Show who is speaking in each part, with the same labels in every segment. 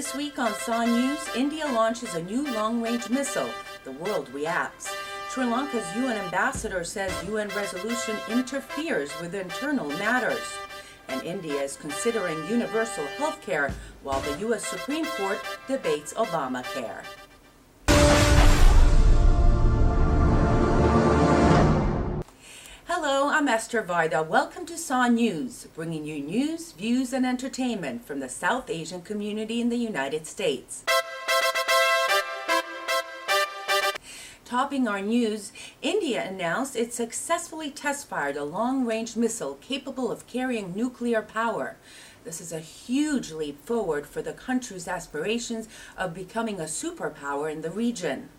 Speaker 1: This week on SAW News, India launches a new long-range missile. The world reacts. Sri Lanka's UN ambassador says UN resolution interferes with internal matters. And India is considering universal health care while the U.S. Supreme Court debates Obamacare. Hello, I'm Esther Vida. Welcome to SAW News, bringing you news, views, and entertainment from the South Asian community in the United States. Topping our news, India announced it successfully test-fired a long-range missile capable of carrying nuclear power. This is a huge leap forward for the country's aspirations of becoming a superpower in the region.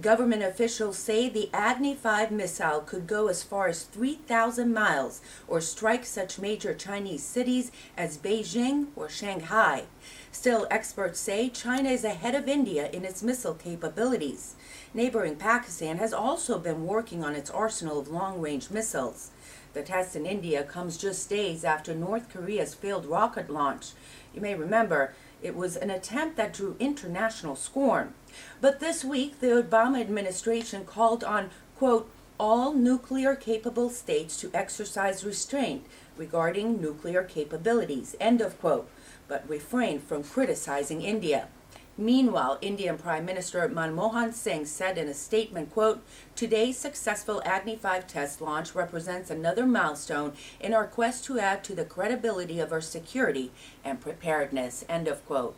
Speaker 1: Government officials say the Agni-5 missile could go as far as 3,000 miles or strike such major Chinese cities as Beijing or Shanghai. Still, experts say China is ahead of India in its missile capabilities. Neighboring Pakistan has also been working on its arsenal of long-range missiles. The test in India comes just days after North Korea's failed rocket launch. You may remember, it was an attempt that drew international scorn. But this week, the Obama administration called on, quote, all nuclear-capable states to exercise restraint regarding nuclear capabilities, end of quote, but refrained from criticizing India. Meanwhile, Indian Prime Minister Manmohan Singh said in a statement, quote, today's successful Agni-5 test launch represents another milestone in our quest to add to the credibility of our security and preparedness, end of quote.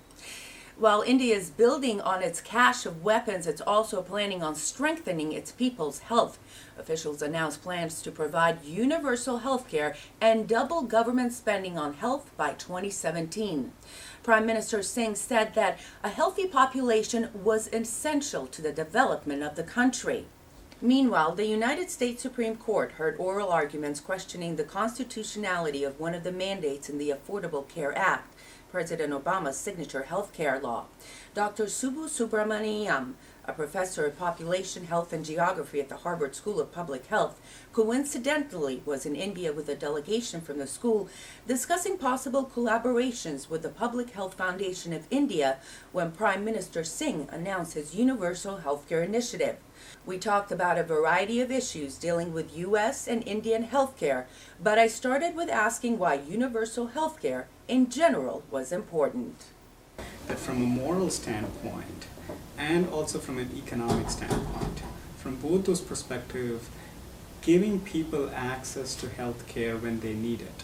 Speaker 1: While India is building on its cache of weapons, it's also planning on strengthening its people's health. Officials announced plans to provide universal health care and double government spending on health by 2017. Prime Minister Singh said that a healthy population was essential to the development of the country. Meanwhile, the United States Supreme Court heard oral arguments questioning the constitutionality of one of the mandates in the Affordable Care Act, President Obama's signature health care law. Dr. Subbu Subramaniam, a professor of population health and geography at the Harvard School of Public Health, coincidentally was in India with a delegation from the school discussing possible collaborations with the Public Health Foundation of India when Prime Minister Singh announced his universal healthcare initiative. We talked about a variety of issues dealing with U.S. and Indian healthcare, but I started with asking why universal healthcare in general was important.
Speaker 2: That from a moral standpoint and also from an economic standpoint, from both those perspectives, giving people access to health care when they need it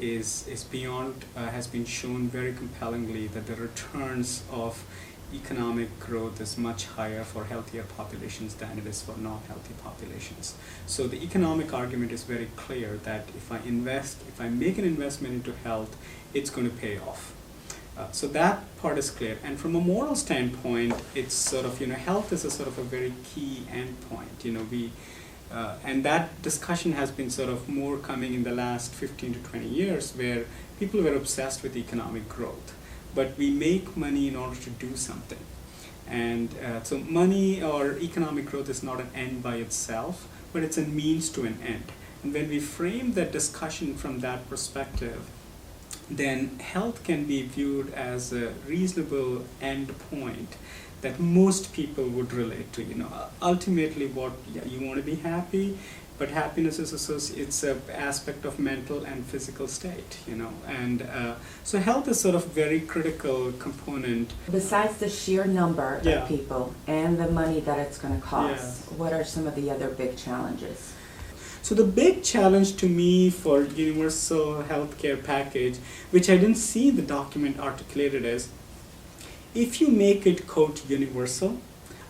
Speaker 2: is beyond, has been shown very compellingly that the returns of economic growth is much higher for healthier populations than it is for non-healthy populations. So the economic argument is very clear that if I make an investment into health, it's going to pay off. So that part is clear. And from a moral standpoint, it's sort of, health is a sort of a very key endpoint. And that discussion has been sort of more coming in the last 15 to 20 years where people were obsessed with economic growth. But we make money in order to do something. And so money or economic growth is not an end by itself, but it's a means to an end. And when we frame that discussion from that perspective, then health can be viewed as a reasonable end point that most people would relate to. Ultimately, you want to be happy, but happiness is it's an aspect of mental and physical state, and so health is sort of very critical component.
Speaker 1: Besides the sheer number of people and the money that it's going to cost, what are some of the other big challenges?
Speaker 2: So the big challenge to me for universal healthcare package, which I didn't see in the document articulated, is if you make it, quote, universal,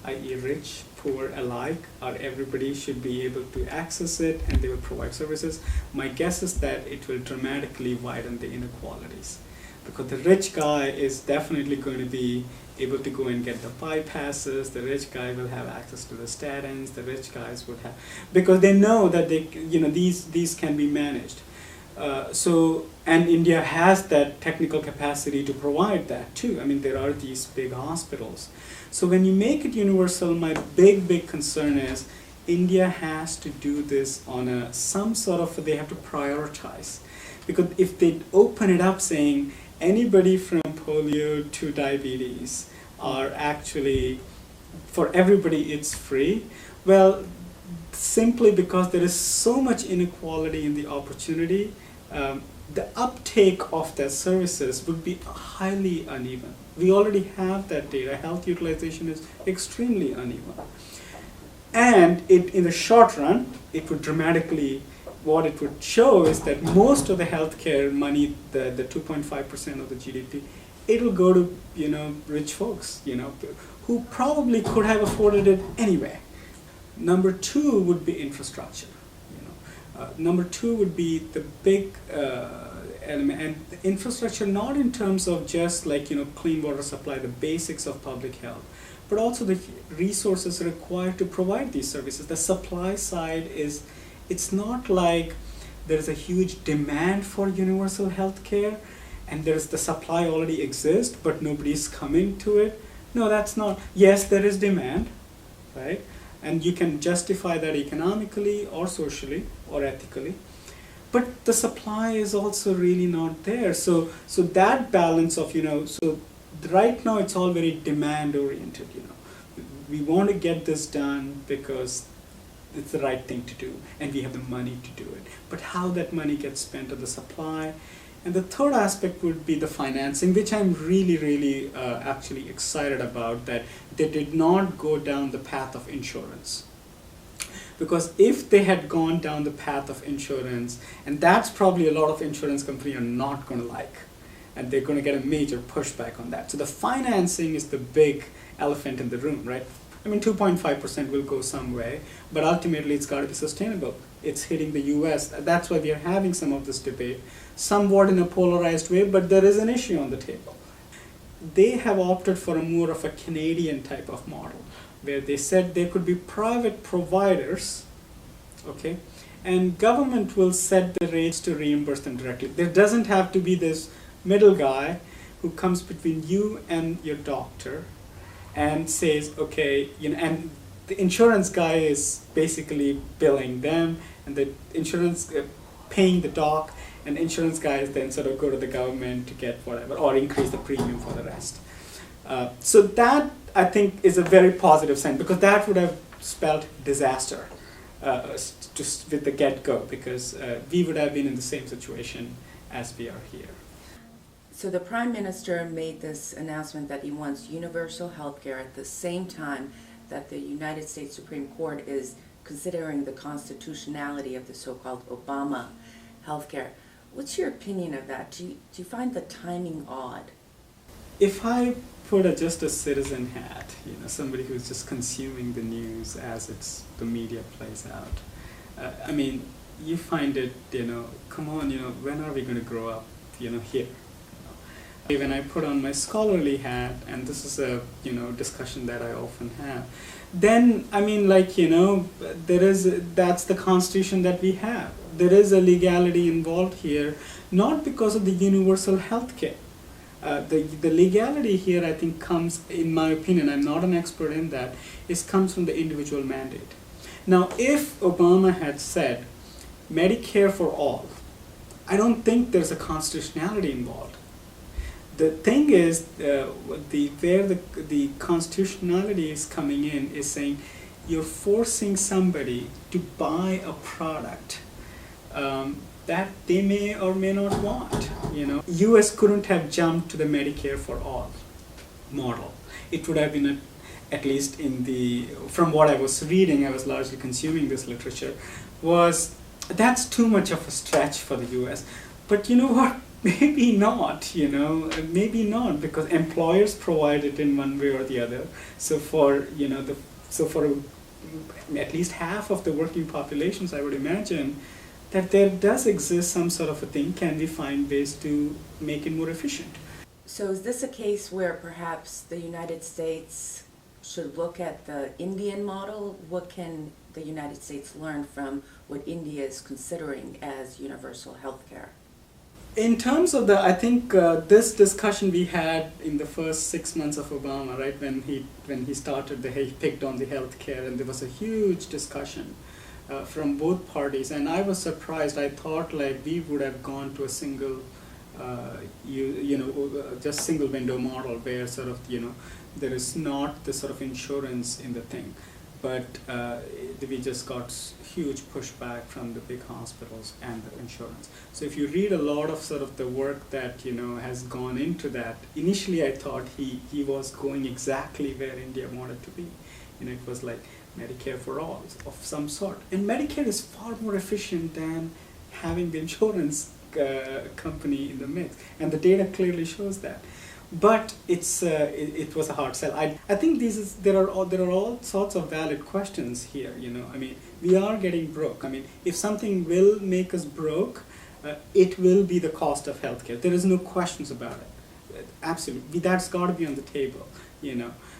Speaker 2: i.e. rich, poor alike, or everybody should be able to access it and they will provide services, my guess is that it will dramatically widen the inequalities. Because the rich guy is definitely going to be able to go and get the bypasses, the rich guy will have access to the statins, the rich guys would have, because they know that these can be managed. And India has that technical capacity to provide that too. I mean, there are these big hospitals. So when you make it universal, my big concern is India has to do this on they have to prioritize. Because if they open it up saying anybody from polio to diabetes are actually, for everybody it's free. Well, simply because there is so much inequality in the opportunity, the uptake of their services would be highly uneven. We already have that data. Health utilization is extremely uneven. And in the short run, it would dramatically, what it would show is that most of the healthcare money, the 2.5% of the GDP, it'll go to, rich folks, who probably could have afforded it anyway. Number two would be infrastructure. Number two would be the big element, and infrastructure not in terms of just like clean water supply, the basics of public health, but also the resources required to provide these services. The supply side is, it's not like there's a huge demand for universal health care and there's the supply already exists but nobody's coming to it. No, that's not. Yes, there is demand, right? And you can justify that economically or socially or ethically. But the supply is also really not there. So that balance of, so right now it's all very demand oriented, We want to get this done because it's the right thing to do and we have the money to do it. But how that money gets spent on the supply. And the third aspect would be the financing, which I'm really actually excited about, that they did not go down the path of insurance. Because if they had gone down the path of insurance, and that's probably a lot of insurance companies are not going to like, and they're going to get a major pushback on that. So the financing is the big elephant in the room, right? I mean, 2.5% will go some way, but ultimately it's got to be sustainable. It's hitting the US. That's why we are having some of this debate, somewhat in a polarized way, but there is an issue on the table. They have opted for a more of a Canadian type of model, where they said there could be private providers, okay, and government will set the rates to reimburse them directly. There doesn't have to be this middle guy who comes between you and your doctor and says, okay, and the insurance guy is basically billing them, and the insurance paying the doc, and insurance guys then sort of go to the government to get whatever, or increase the premium for the rest. So that, I think, is a very positive sign, because that would have spelled disaster just with the get-go, because we would have been in the same situation as we are here.
Speaker 1: So the Prime Minister made this announcement that he wants universal health care at the same time that the United States Supreme Court is considering the constitutionality of the so-called Obama health care. What's your opinion of that? Do you find the timing odd?
Speaker 2: If I put just a citizen hat, somebody who's just consuming the news as the media plays out, I mean, you find it, come on, when are we going to grow up, here? When I put on my scholarly hat, and this is a discussion that I often have, then I mean, that's the Constitution that we have. There is a legality involved here, not because of the universal health care. The legality here, I think, comes, in my opinion, I'm not an expert in that, comes from the individual mandate. Now, if Obama had said Medicare for all, I don't think there's a constitutionality involved. The thing is, where the constitutionality is coming in is saying you're forcing somebody to buy a product that they may or may not want. U.S. couldn't have jumped to the Medicare for all model. It would have been at least from what I was reading, I was largely consuming this literature, that's too much of a stretch for the U.S. But you know what? Maybe not, maybe not, because employers provide it in one way or the other. So for at least half of the working populations, I would imagine that there does exist some sort of a thing. Can we find ways to make it more efficient?
Speaker 1: So is this a case where perhaps the United States should look at the Indian model? What can the United States learn from what India is considering as universal health care?
Speaker 2: In terms of I think this discussion we had in the first 6 months of Obama, right, when he started, he picked on the healthcare, and there was a huge discussion from both parties, and I was surprised. I thought we would have gone to a single just single window model where sort of, there is not the sort of insurance in the thing. But we just got huge pushback from the big hospitals and the insurance. So if you read a lot of sort of the work that has gone into that, initially I thought he was going exactly where India wanted to be. It was like Medicare for all of some sort. And Medicare is far more efficient than having the insurance company in the mix, and the data clearly shows that. But it was a hard sell. I think there are all sorts of valid questions here. I mean, we are getting broke. I mean, if something will make us broke, it will be the cost of healthcare. There is no questions about it. Absolutely, that's got to be on the table.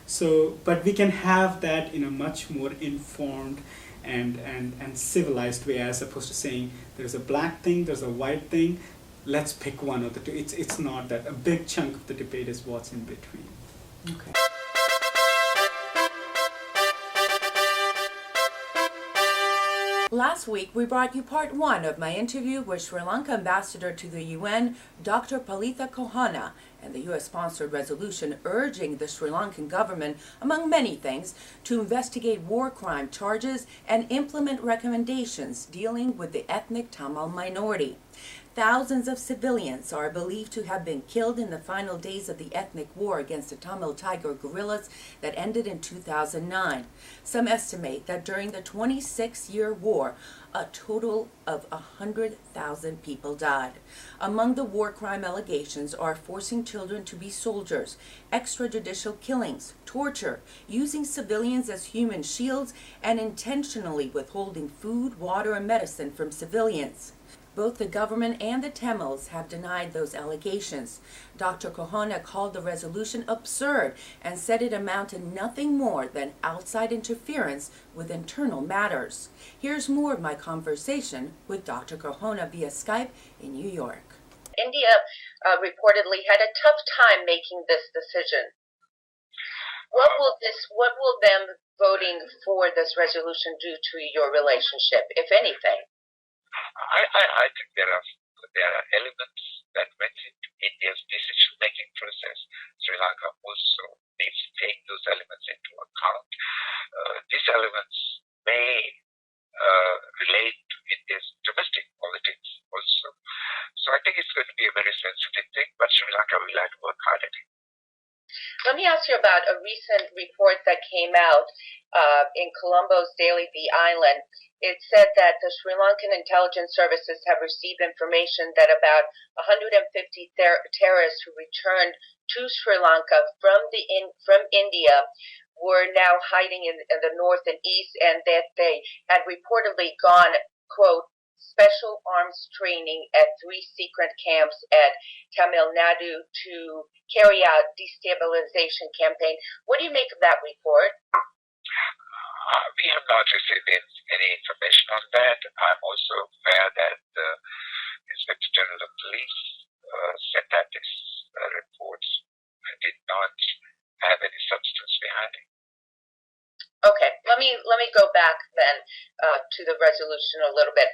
Speaker 2: So, but we can have that in a much more informed and civilized way, as opposed to saying there's a black thing, there's a white thing. Let's pick one of the two. It's not that. A big chunk of the debate is what's in between. Okay.
Speaker 1: Last week, we brought you part 1 of my interview with Sri Lanka Ambassador to the UN, Dr. Palitha Kohana, and the U.S.-sponsored resolution urging the Sri Lankan government, among many things, to investigate war crime charges and implement recommendations dealing with the ethnic Tamil minority. Thousands of civilians are believed to have been killed in the final days of the ethnic war against the Tamil Tiger guerrillas that ended in 2009. Some estimate that during the 26-year war, a total of 100,000 people died. Among the war crime allegations are forcing children to be soldiers, extrajudicial killings, torture, using civilians as human shields, and intentionally withholding food, water, and medicine from civilians. Both the government and the Tamils have denied those allegations. Dr. Kohana called the resolution absurd and said it amounted nothing more than outside interference with internal matters. Here's more of my conversation with Dr. Kohana via Skype in New York.
Speaker 3: India reportedly had a tough time making this decision. What will them voting for this resolution do to your relationship, if anything?
Speaker 4: I think there are elements that went into India's decision-making process. Sri Lanka also needs to take those elements into account. These elements may relate to India's domestic politics also. So I think it's going to be a very sensitive thing, but Sri Lanka will have to work hard at it.
Speaker 3: Let me ask you about a recent report that came out in Colombo's daily The Island. It said that the Sri Lankan intelligence services have received information that about 150 terrorists who returned to Sri Lanka from India were now hiding in the north and east, and that they had reportedly gone, quote, special arms training at 3 secret camps at Tamil Nadu to carry out destabilization campaign. What do you make of that report?
Speaker 4: We have not received any information on that. I'm also aware that the Inspector General of Police said that these reports did not have any substance behind it.
Speaker 3: Okay, let me go back then to the resolution a little bit.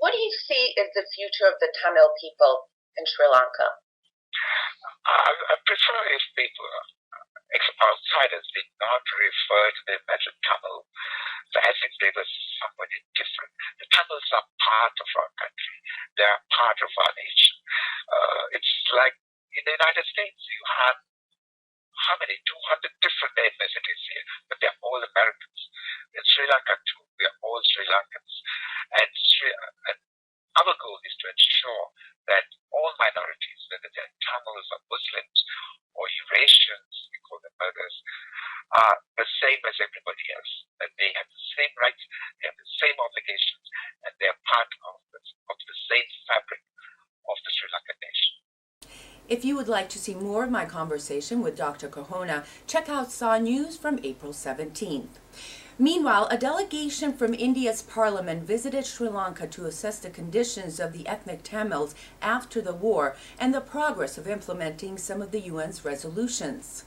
Speaker 3: What do you see as the future of the Tamil people in Sri Lanka?
Speaker 4: I prefer if people, outsiders, did not refer to them as a Tamil as if they were somebody different. The Tamils are part of our country. They are part of our nation. It's like in the United States, you have how many? 200 different ethnicities here, but they're all Americans. In Sri Lanka too, we are all Sri Lankans. And our goal is to ensure that all minorities, whether they're Tamils or Muslims or Eurasians, we call them others, are the same as everybody else. That they have the same rights, they have the same obligations, and they're part of the same fabric of the Sri Lankan nation.
Speaker 1: If you would like to see more of my conversation with Dr. Kohana, check out SAW News from April 17th. Meanwhile, a delegation from India's parliament visited Sri Lanka to assess the conditions of the ethnic Tamils after the war and the progress of implementing some of the UN's resolutions.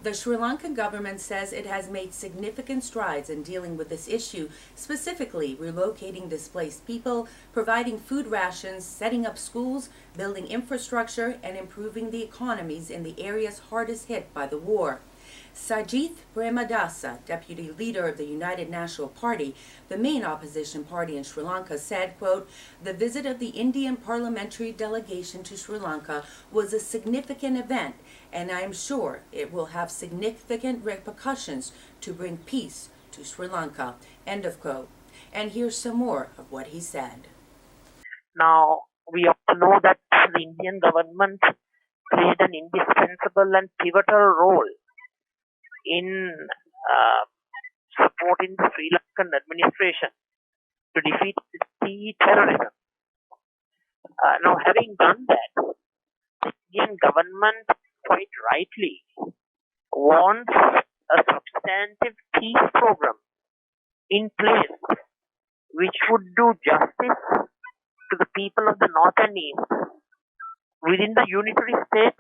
Speaker 1: The Sri Lankan government says it has made significant strides in dealing with this issue, specifically relocating displaced people, providing food rations, setting up schools, building infrastructure, and improving the economies in the areas hardest hit by the war. Sajith Premadasa, deputy leader of the United National Party, the main opposition party in Sri Lanka, said, quote, "The visit of the Indian parliamentary delegation to Sri Lanka was a significant event, and I am sure it will have significant repercussions to bring peace to Sri Lanka," end of quote. And here's some more of what he said.
Speaker 5: Now, we all know that the Indian government played an indispensable and pivotal role in supporting the Sri Lankan administration to defeat the terrorism. Now, having done that, the Indian government quite rightly wants a substantive peace program in place which would do justice to the people of the North and East within the unitary state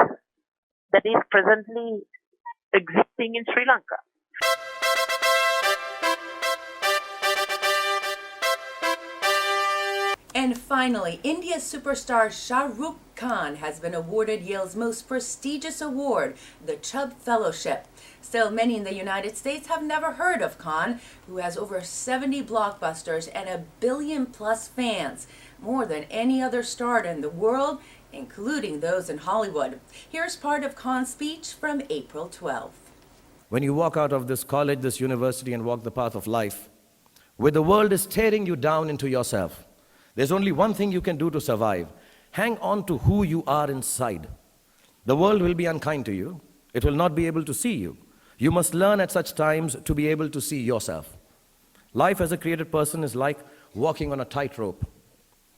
Speaker 5: that is presently existing in Sri Lanka.
Speaker 1: And finally, India's superstar Shah Rukh Khan has been awarded Yale's most prestigious award, the Chubb Fellowship. Still, many in the United States have never heard of Khan, who has over 70 blockbusters and 1 billion-plus fans, more than any other star in the world, including those in Hollywood. Here's part of Khan's speech from April 12th.
Speaker 6: When you walk out of this college, this university, and walk the path of life, where the world is tearing you down into yourself, there's only one thing you can do to survive. Hang on to who you are inside. The world will be unkind to you. It will not be able to see you. You must learn at such times to be able to see yourself. Life as a created person is like walking on a tightrope.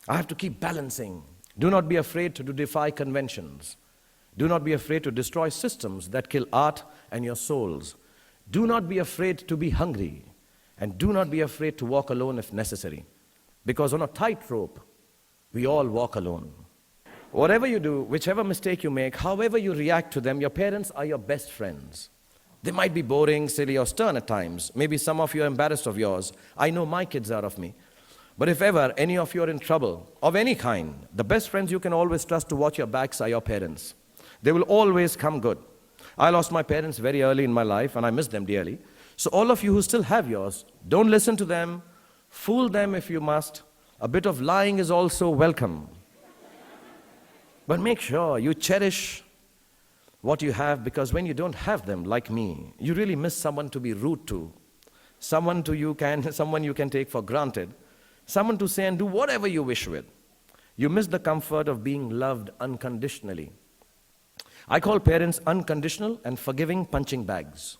Speaker 6: I have to keep balancing. Do not be afraid to defy conventions. Do not be afraid to destroy systems that kill art and your souls. Do not be afraid to be hungry. And do not be afraid to walk alone if necessary. Because on a tightrope, we all walk alone. Whatever you do, whichever mistake you make, however you react to them, your parents are your best friends. They might be boring, silly, or stern at times. Maybe some of you are embarrassed of yours. I know my kids are of me. But if ever any of you are in trouble, of any kind, the best friends you can always trust to watch your backs are your parents. They will always come good. I lost my parents very early in my life, and I miss them dearly. So all of you who still have yours, don't listen to them. Fool them if you must. A bit of lying is also welcome. But make sure you cherish what you have, because when you don't have them, like me, you really miss someone to be rude to, someone you can take for granted, someone to say and do whatever you wish with. You miss the comfort of being loved unconditionally. I call parents unconditional and forgiving punching bags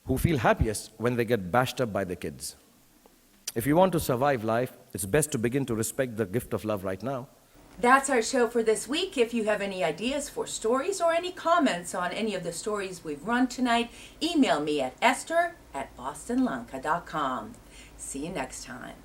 Speaker 6: who feel happiest when they get bashed up by the kids. If you want to survive life, it's best to begin to respect the gift of love right now.
Speaker 1: That's our show for this week. If you have any ideas for stories or any comments on any of the stories we've run tonight, email me at esther@bostonlanka.com. See you next time.